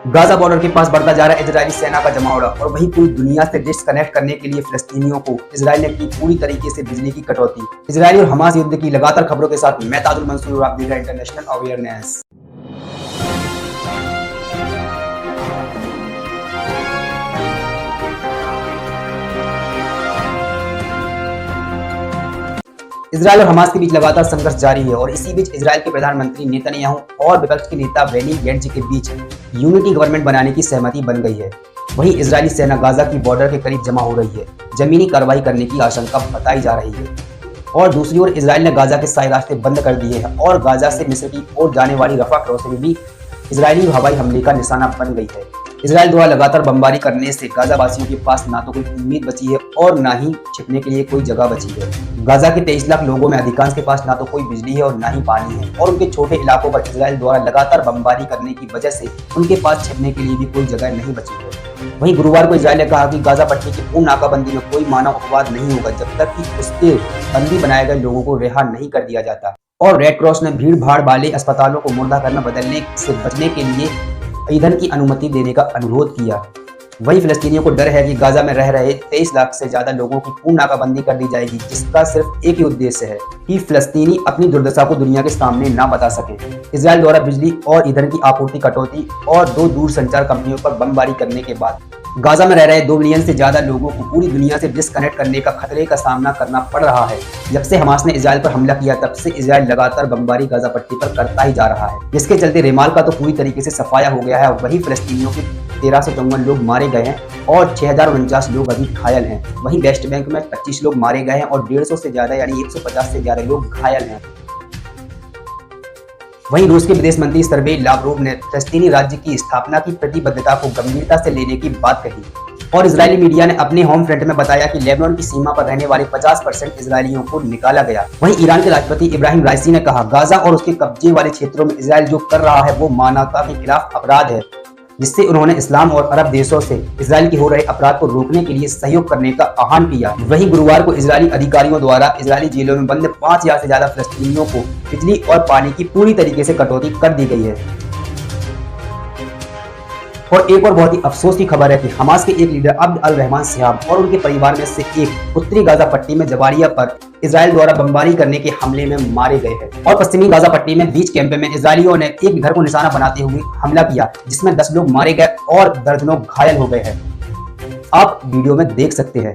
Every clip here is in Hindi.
गाजा बॉर्डर के पास बढ़ता जा रहा है इजरायली सेना का जमावड़ा और वहीं पूरी दुनिया से डिस्कनेक्ट करने के लिए फिलिस्तीनियों को इजरायल ने की पूरी तरीके से बिजली की कटौती। इजरायल और हमास युद्ध की लगातार खबरों के साथ मैं ताजुल मंसूर और आप देख रहे हैं इंटरनेशनल अवेयरनेस। इजरायल और हमास के बीच लगातार संघर्ष जारी है और इसी बीच इजरायल के प्रधानमंत्री नेतन्याहू और विपक्ष के नेता बेनी गैंट्ज के बीच यूनिटी गवर्नमेंट बनाने की सहमति बन गई है। वहीं इजरायली सेना गाजा की बॉर्डर के करीब जमा हो रही है, जमीनी कार्रवाई करने की आशंका बताई जा रही है। और दूसरी ओर इजरायल ने गाजा के सारे रास्ते बंद कर दिए हैं और गाजा से मिस्र की ओर जाने वाली रफा क्रॉसिंग भी इजरायली हवाई हमले का निशाना बन गई है। इजरायल द्वारा लगातार बमबारी करने से गाजा वासियों के पास ना तो कोई उम्मीद बची है और ना ही छिपने के लिए कोई जगह बची है। गाजा के 23 लाख लोगों में अधिकांश के पास ना तो कोई बिजली है और ना ही पानी है और उनके छोटे इलाकों पर इजरायल द्वारा लगातार बमबारी करने की वजह से उनके पास छिपने के लिए भी कोई जगह नहीं बची है। वहीं गुरुवार को इजरायल ने कहा कि गाजा पट्टी की पूर्ण नाकाबंदी में कोई मानव अपवाद नहीं होगा जब तक कि उसके बंदी बनाए गए लोगों को रिहा नहीं कर दिया जाता। और रेड क्रॉस ने भीड़ भाड़ वाले अस्पतालों को मुर्दा घर में बदलने से बचने के लिए ईंधन की अनुमति देने का अनुरोध किया। वहीं फिलिस्तीनियों को डर है कि गाजा में रह रहे 23 लाख से ज्यादा लोगों की पूर्ण नाकाबंदी कर दी जाएगी, जिसका सिर्फ एक ही उद्देश्य है कि फिलिस्तीनी अपनी दुर्दशा को दुनिया के सामने ना बता सके। इजरायल द्वारा बिजली और ईंधन की आपूर्ति कटौती और 2 दूरसंचार कंपनियों पर बमबारी करने के बाद गाजा में रह रहे 2 मिलियन से ज्यादा लोगों को पूरी दुनिया से डिस्कनेक्ट करने का खतरे का सामना करना पड़ रहा है। जब से हमास ने इजरायल पर हमला किया तब से इजरायल लगातार बमबारी गाजा पट्टी पर करता ही जा रहा है, जिसके चलते रेमाल का तो पूरी तरीके से सफाया हो गया है। वहीं फिलिस्तीनियों के 1354 लोग मारे गए हैं और 6049 लोग अभी घायल हैं। वहीं वेस्ट बैंक में 25 लोग मारे गए हैं और 150 से ज्यादा यानी 150 से ज्यादा लोग घायल हैं। वहीं रूस के विदेश मंत्री सर्गेई लावरोव ने फिलिस्तीनी राज्य की स्थापना की प्रतिबद्धता को गंभीरता से लेने की बात कही और इजरायली मीडिया ने अपने होम फ्रंट में बताया कि लेबनान की सीमा पर रहने वाले 50% इजरायलियों को निकाला गया। वहीं ईरान के राष्ट्रपति इब्राहिम राइसी ने कहा, गाजा और उसके कब्जे वाले क्षेत्रों में इजरायल जो कर रहा है वो मानवता के खिलाफ अपराध है, जिससे उन्होंने इस्लाम और अरब देशों से इजरायल के हो रहे अपराध को रोकने के लिए सहयोग करने का आह्वान किया। वहीं गुरुवार को इजरायली अधिकारियों द्वारा इजरायली जेलों में बंद 5000 से ज्यादा फिलिस्तीनियों को बिजली और पानी की पूरी तरीके से कटौती कर दी गई है। और एक और बहुत ही अफसोस की खबर है कि हमास के एक लीडर अब्द अल रहमान सिहाब और उनके परिवार में से एक उत्तरी गाजा पट्टी में जबारिया पर इजरायल द्वारा बमबारी करने के हमले में मारे गए हैं। और पश्चिमी गाजा पट्टी में बीच कैंप में इजरायलियों ने एक घर को निशाना बनाते हुए हमला किया, जिसमें 10 लोग मारे गए और दर्जनों घायल हो गए हैं। आप वीडियो में देख सकते हैं।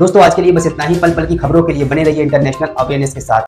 दोस्तों आज के लिए बस इतना ही। पल पल की खबरों के लिए बने रहिए इंटरनेशनल अवेयरनेस के साथ।